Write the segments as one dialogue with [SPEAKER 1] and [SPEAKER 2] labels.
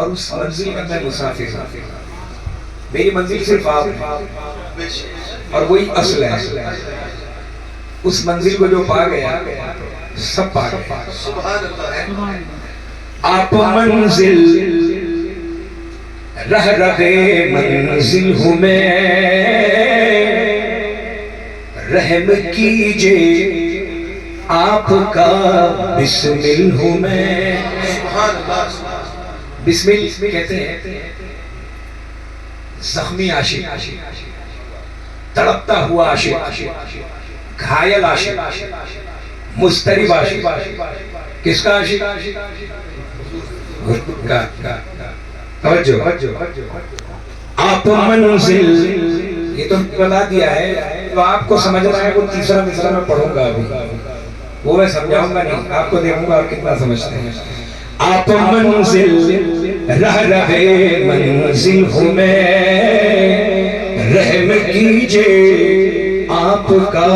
[SPEAKER 1] और उस मंजिल में मैं मुसाफिर हूं। मेरी मंजिल सिर्फ आप है और वही असल है। उस मंजिल को जो पा गया सब पा गया। आप मंजिल रह रहे मंजिल हूँ मैं, रहम कीजिए आपका बिस्मिल हूँ मैं। बिस्मिल कहते हैं जख्मी आशिक, तड़पता हुआ आशिक, घायल आशिक, मुस्तरिब आशिक। किसका आशिक? तवज्जो। आप मंजिल, ये तो बता दिया है, तो आपको समझना है। वो तीसरा मिसरा मैं पढ़ूंगा अभी, वो मैं समझाऊंगा नहीं, आपको देखूंगा आप कितना समझते हैं। आप मंजिल रह रहे मंजिल हूँ मैं, रहम कीजिए आपका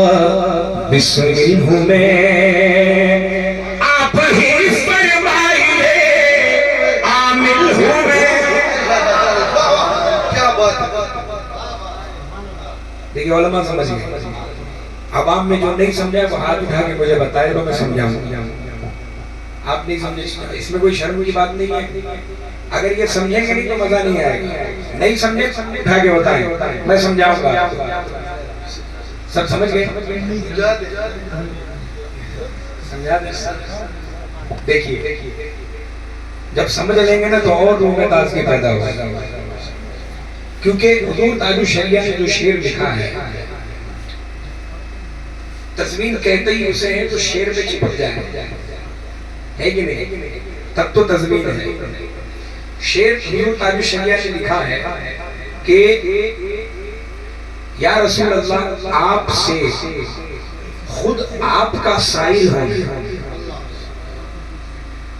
[SPEAKER 1] बिस्मिल हूँ मैं। आप ही फरमाइए आमिल हूँ मैं। क्या बात है। देखिए उलमा समझ गए। अवाम में जो नहीं समझा वो हाथ उठा के मुझे बताए तो मैं समझाऊंगा। आप नहीं समझे, इसमें कोई शर्म की बात नहीं है। अगर ये समझेंगे नहीं तो मजा नहीं आएगा। नहीं समझे उठा के बताएं, मैं समझाऊंगा। सब समझ गए? समझा दे। देखिए जब समझ लेंगे ना तो और रूह में ताज़गी पैदा होगी। क्योंकि हुजूर ताजुल शरिया ने जो शेर लिखा है, तज़मीन कहते ही उसे है तो शेर में चिपक जाए, है कि नहीं? तब तो तज़मीन है। शेर हुजूर ताजुल शरिया ने लिखा है कि या रसूल अल्लाह, आपसे खुद आपका साइल हूं।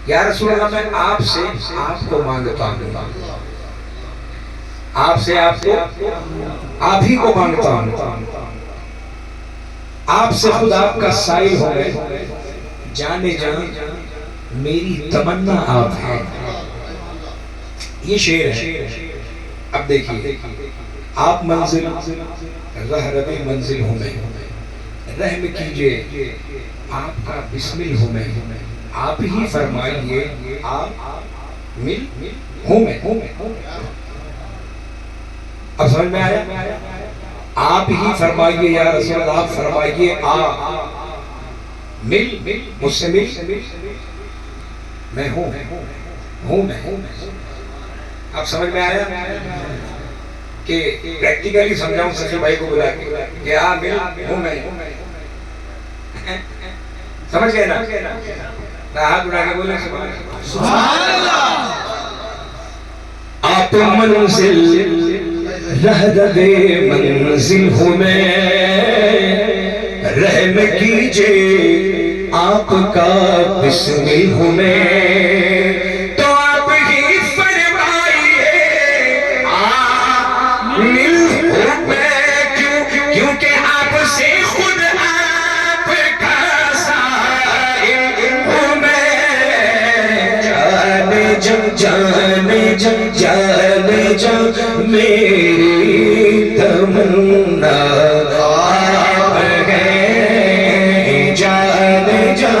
[SPEAKER 1] या रसूल अल्लाह, मैं आपसे आपको मांगता हूं, आपसे आपको आप ही को मांगता हूं। आपसे खुद आपका साइल हो गए, जाने जान मेरी तमन्ना आप है। ये शेर है। अब देखिए, आप मंजिल रह रहे मंजिल हूँ मैं, रहम कीजिए आपका बिस्मिल हूँ मैं। आप ही फरमाइए आप मिल हूँ मैं। अब समझ में आया? आप ही फरमाइए या रसूल, आप फरमाइए आ मिल मुझसे मिल, मैं हूँ मैं। अब समझ में आया कि प्रैक्टिकली समझाऊं सभी भाई को बुला के आ मिल हूँ मैं। समझ गए ना? हाथ उठा के बोले सुभान अल्लाह। आप मंजिल रह रहे मंजिल हूँ मैं, रहम कीजिए आपका बिस्मिल हूँ मैं। तो आप ही फरमाइए आमिल हूँ मैं। क्योंकि आपसे खुद आपका साइल हूँ मैं। जाने जा मेरी तमन्ना आप है। जाने जा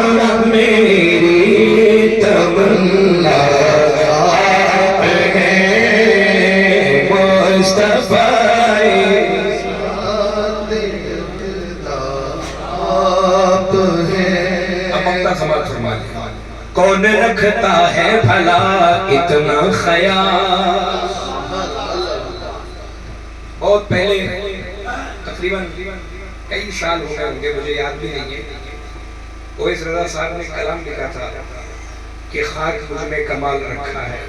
[SPEAKER 1] मेरी तमन्ना आप है। मुस्तफा आप है। अब ममता समाज फरमा लिया। कौन रखता है भला इतना ख्याल। बहुत पहले, तकरीबन कई साल हो गए होंगे, मुझे याद भी नहीं है, ओवैस रज़ा साहब ने कलाम लिखा था कि खाक मुझ में कमाल रखा है,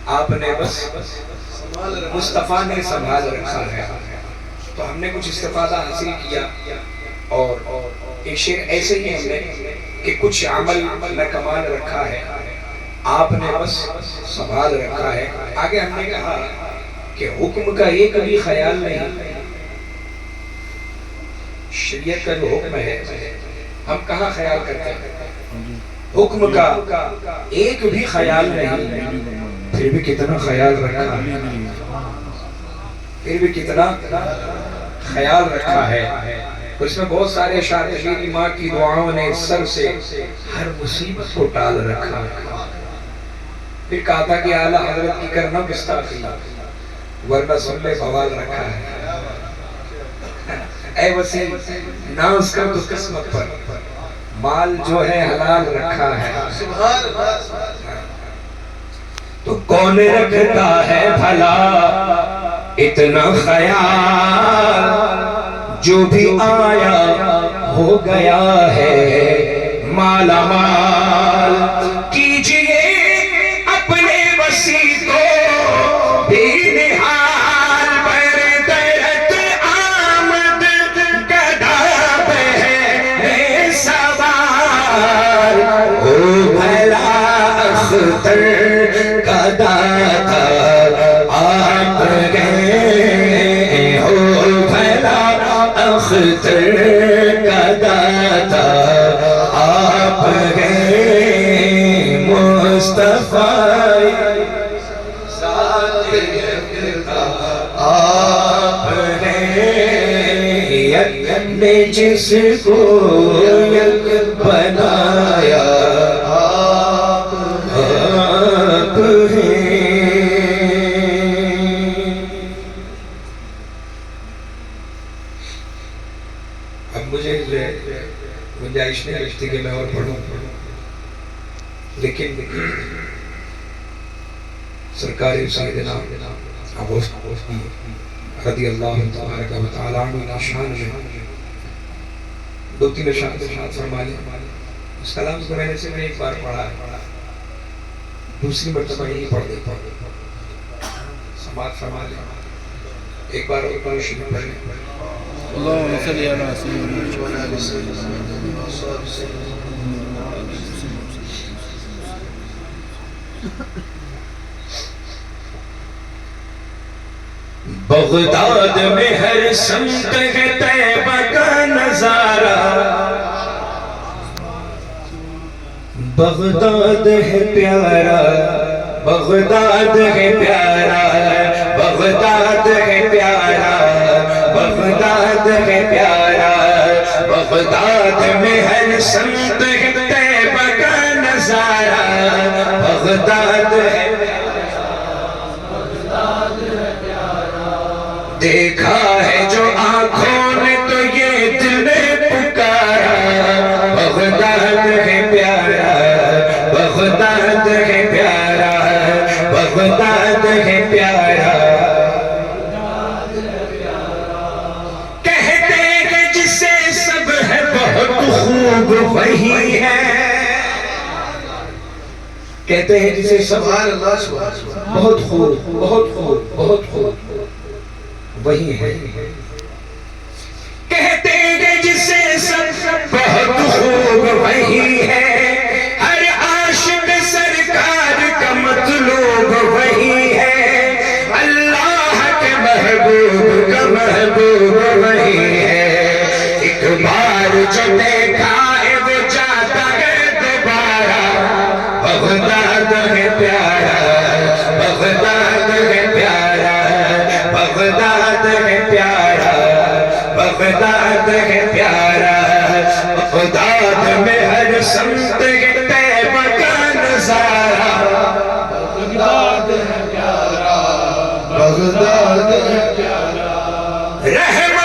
[SPEAKER 1] आपने बस मुस्तफ़ा ने संभाल रखा है। तो हमने कुछ इस्तिफादा हासिल किया और एक शेर ऐसे ही हमने कि कुछ अमल न कमाल रखा है, आपने बस संभाल रखा है। आगे हमने कहा कि हुक्म का एक भी ख्याल नहीं, शरीयत का जो हुक्म है हम कहाँ ख्याल करते हैं? हुक्म का एक भी ख्याल नहीं, फिर भी कितना ख्याल रखा है, फिर भी कितना ख्याल रखा है। उसमें बहुत सारे अशआर मेरी माँ की दुआओं ने सर से हर मुसीबत को टाल रखा। फिर कहा था कि आला हजरत की करना गुस्ताखी, वरना सुन ले बवाल रखा है। ऐ वसीम नाज कर तो किस्मत पर, माल जो है हलाल रखा है। तो कौन रखता है भला इतना ख्याल, जो भी आया हो गया है माला माल। कीजिए अपने वसी को बेनिहाल, पर दरत आमद गदा है सवार। ओ भला अख्तर का दाता आप गए हो, भला अख्तर का दाता आप गए। मुस्तफा आप गए, ने जिसको बनाया आप हैं। अब मुझे गुंजाइश नहीं लगती कि मैं और पढ़ूं, लेकिन सरकारी सैयदना अबू रज़ी अल्लाह तआला अन्हु शान में दो तीन इरशाद फरमा लिया। उस कलाम को मैंने सिर्फ एक बार पढ़ा है, दूसरी मर्तबा यही पढ़ देता हूँ। समाज फरमा लिया एक बार और पढ़ शुरू कर लें।
[SPEAKER 2] अल्लाहुम्मा सल्ली अला सय्यिदिना
[SPEAKER 1] बगदाद में हर संत है तैबा का नजारा, बगदाद है प्यारा, बगदाद है प्यारा, बगदाद है प्यारा, बगदाद है प्यारा। बगदाद में हर संत है तैबा का नजारा, बगदाद है देखा है जो आंखों ने तो ये दिल ने पुकारा। बगदाद है प्यारा, बगदाद है प्यारा, बगदाद है प्यारा। कहते हैं जिसे सब है बहुत खूब वही है, कहते हैं जिसे सब बहुत खूब, बहुत खूब, बहुत खूब वही है। कहते हैं जिसे सब बहुत खूब वही है, हर आशिक सरकार का मतलूब वही है। अल्लाह के महबूब का महबूब वही है। एक बार जो देखा है वो जाता है दोबारा। बगदाद है प्यारा, बगदाद है प्यारा, बगदाद है प्यारा, बगदाद है प्यारा। बगदाद में हर संत है तैबा का नजारा। बगदाद है प्यारा, बगदाद है प्यारा। रहमत